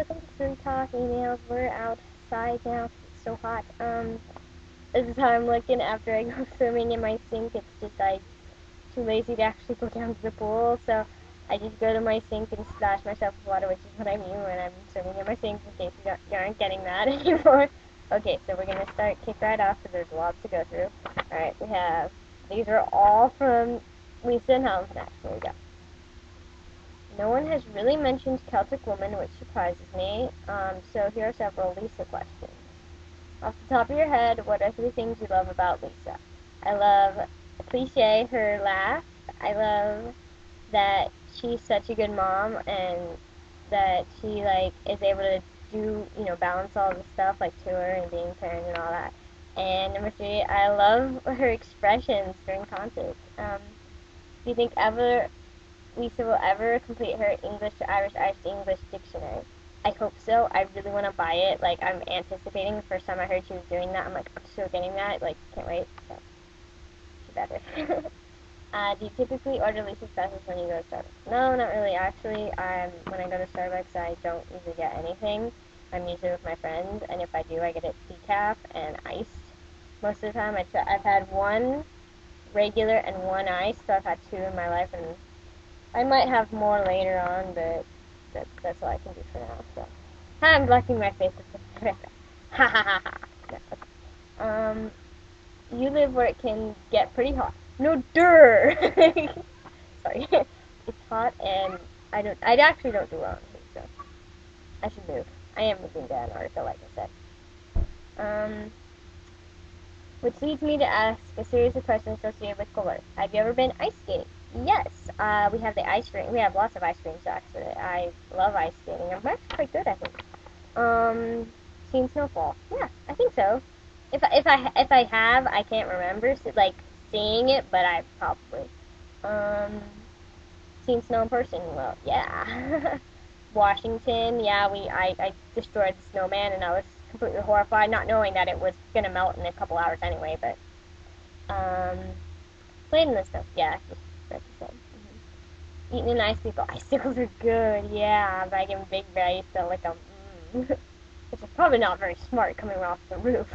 welcome to Fruit Talk Emails. We're outside now. It's so hot. This is how I'm looking after I go swimming in my sink. It's just too lazy to actually go down to the pool, so I just go to my sink and splash myself with water, which is what I mean when I'm swimming in my sink, in case you aren't getting that anymore. Okay, so we're gonna kick right off because there's lots to go through. Alright, these are all from Lisa and Helen Snacks. Here we go. No one has really mentioned Celtic Woman, which surprises me. So here are several Lisa questions. Off the top of your head, what are 3 things you love about Lisa? I love cliche, her laugh. I love that she's such a good mom and that she is able to do, balance all the stuff like tour and being a parent and all that. And number 3, I love her expressions during concerts. Do you think Lisa will ever complete her English to Irish, Irish to English dictionary? I hope so. I really want to buy it. I'm anticipating. The first time I heard she was doing that, I'm like, I'm still getting that. Can't wait. So, she better. Do you typically order Lisa specials when you go to Starbucks? No, not really. Actually, when I go to Starbucks, I don't usually get anything. I'm usually with my friends, and if I do, I get it decaf and iced. Most of the time, I've had one regular and one iced, so I've had 2 in my life, and I might have more later on, but that's all I can do for now. So, I'm blocking my face with the ha ha ha ha. You live where it can get pretty hot. No, durr. Sorry, it's hot, and I actually don't do well in heat, so I should move. I am moving to Antarctica, like I said. Which leads me to ask a series of questions associated with color. Have you ever been ice skating? Yes, we have the ice rink. We have lots of ice rinks, actually. I love ice skating. I'm actually quite good, I think. Seen snowfall? Yeah, I think so. If I have, I can't remember, seeing it, but I probably. Seen snow in person? Well, yeah. Washington, yeah, I destroyed the snowman, and I was completely horrified, not knowing that it was gonna melt in a couple hours anyway, but, played in the snow, yeah, just that's the same. Eating an icicle. Icicles are good, yeah, back in Big Bear, I used to lick them, which is probably not very smart coming off the roof.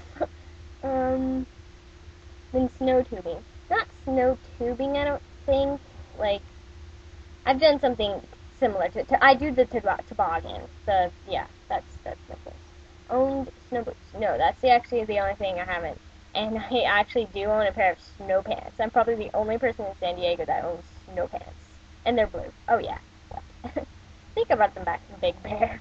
Then snow tubing. Not snow tubing, I don't think, I've done something similar to I do the toboggan. Yeah, that's my thing. Owned snow boots. No, that's actually the only thing I haven't. And I actually do own a pair of snow pants. I'm probably the only person in San Diego that owns snow pants. And they're blue. Oh yeah. Think about them back in Big Bear.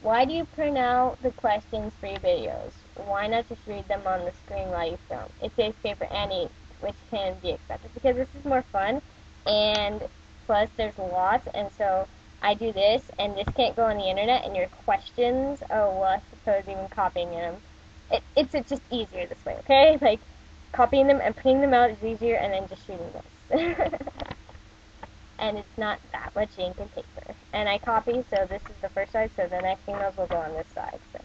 Why do you print out the questions for your videos? Why not just read them on the screen while you film? It saves paper and ink, which can be expected because this is more fun, and plus there's lots, and so I do this, and this can't go on the internet, and your questions, oh, well, I suppose even copying them. It's just easier this way, okay? Copying them and printing them out is easier, and then just shooting this. And it's not that much ink and paper. And I copy, so this is the first side, so the next emails will go on this side. So.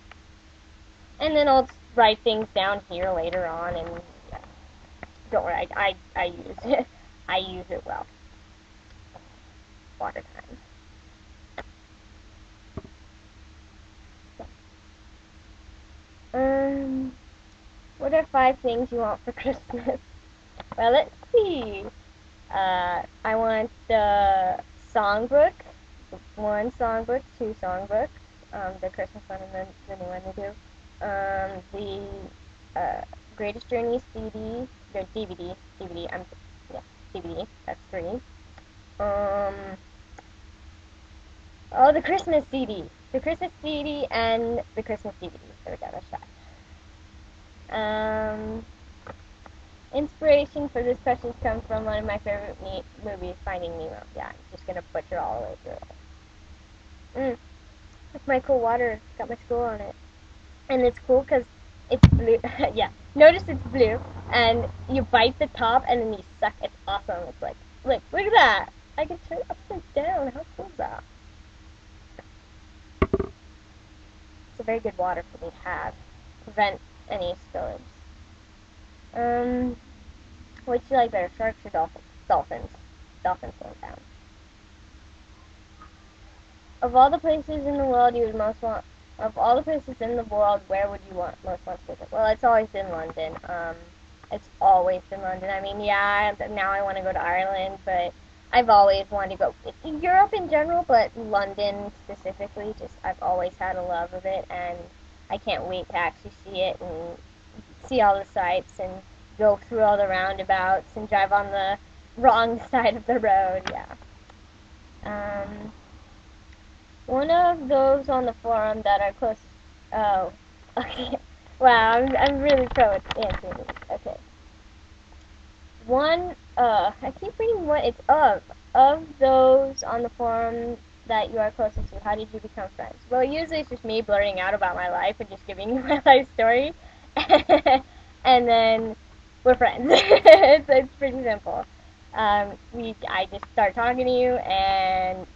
And then I'll write things down here later on, and yeah. Don't worry, I use it. I use it well. Water time. What are 5 things you want for Christmas? Well, let's see. I want the songbook, 1 songbook, 2 songbooks, the Christmas one and the new one they do. The Greatest Journey CD, the DVD, DVD, that's 3. Oh, the Christmas CD and the Christmas DVD. There we go, that's that. Inspiration for this question comes from one of my favorite movies, Finding Nemo. Yeah, I'm just gonna butcher all the way through it. It's my cool water. It's got my school on it. And it's cool because it's blue. Yeah, notice it's blue. And you bite the top and then you suck. It's awesome. It's look at that. I can turn it upside down. How cool is that? It's a very good water for me to have. Prevent any spillage. What do you like better, sharks or dolphins? Dolphins. Dolphins hands down. Of all the places in the world you would most want, of all the places in the world, where would you most want to visit? Well, it's always been London. It's always been London. I mean, yeah, now I want to go to Ireland, but I've always wanted to go Europe in general, but London specifically. Just I've always had a love of it, and I can't wait to actually see it and see all the sights and go through all the roundabouts and drive on the wrong side of the road. Yeah. Um, One of those on the forum that are close. Oh, okay. Wow, I'm really pro at answering these. Okay. One. I keep reading what it's of. Of those on the forum that you are closest to, how did you become friends? Well, usually it's just me blurting out about my life and just giving you my life story, and then we're friends. It's pretty simple. I just start talking to you and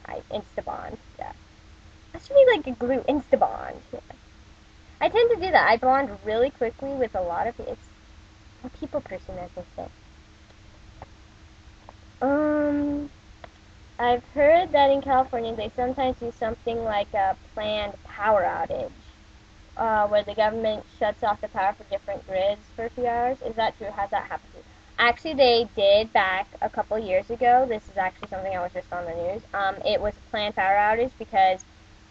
I insta bond. Yeah. That should be like a glue insta bond. Yeah. I tend to do that. I bond really quickly with a lot of it. It's a people person, as they say. Um, I've heard that in California they sometimes do something like a planned power outage, where the government shuts off the power for different grids for a few hours. Is that true? Has that happened to you? Actually, they did back a couple years ago. This is actually something I was just on the news. It was a planned power outage because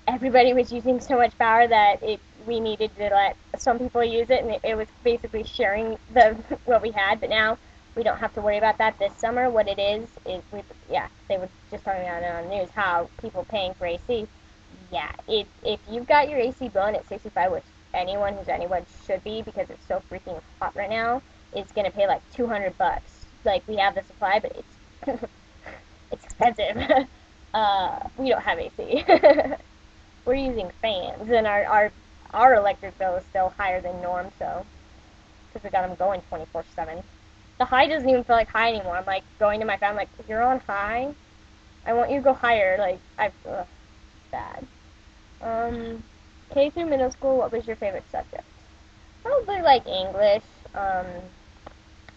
everybody was using so much power that we needed to let some people use it, and it was basically sharing what we had. But now we don't have to worry about that this summer. What it is they were just talking about it on the news how people paying for AC. Yeah, if you've got your AC blown at 65, which anyone should be because it's so freaking hot right now, is gonna pay like $200. Like we have the supply, but it's it's expensive. We don't have AC. We're using fans, and our electric bill is still higher than norm, so because we got them going 24/7. The high doesn't even feel like high anymore. I'm like going to my family, like, you're on high. I want you to go higher. Like bad. K through middle school, what was your favorite subject? Probably like English,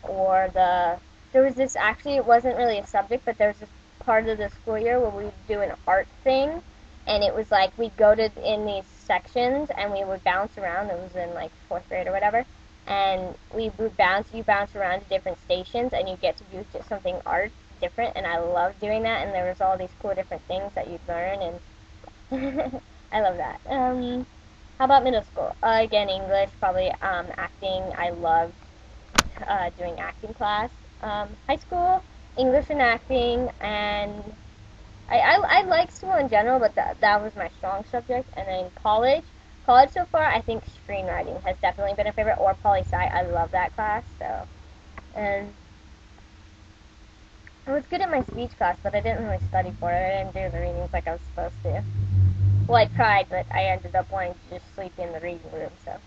or there was this, actually it wasn't really a subject, but there was this part of the school year where we'd do an art thing, and it was like we'd go to in these sections and we would bounce around. It was in like 4th grade or whatever, and you bounce around to different stations and you get to do just something art different, and I loved doing that, and there was all these cool different things that you'd learn, and I love that. How about middle school? Again, English, probably acting. I loved doing acting class. High school, English and acting, and I like school in general, but that was my strong subject. And then college so far, I think screenwriting has definitely been a favorite, or poli-sci. I love that class. So, and I was good at my speech class, but I didn't really study for it. I didn't do the readings like I was supposed to. Well, I tried, but I ended up wanting to just sleep in the reading room. So.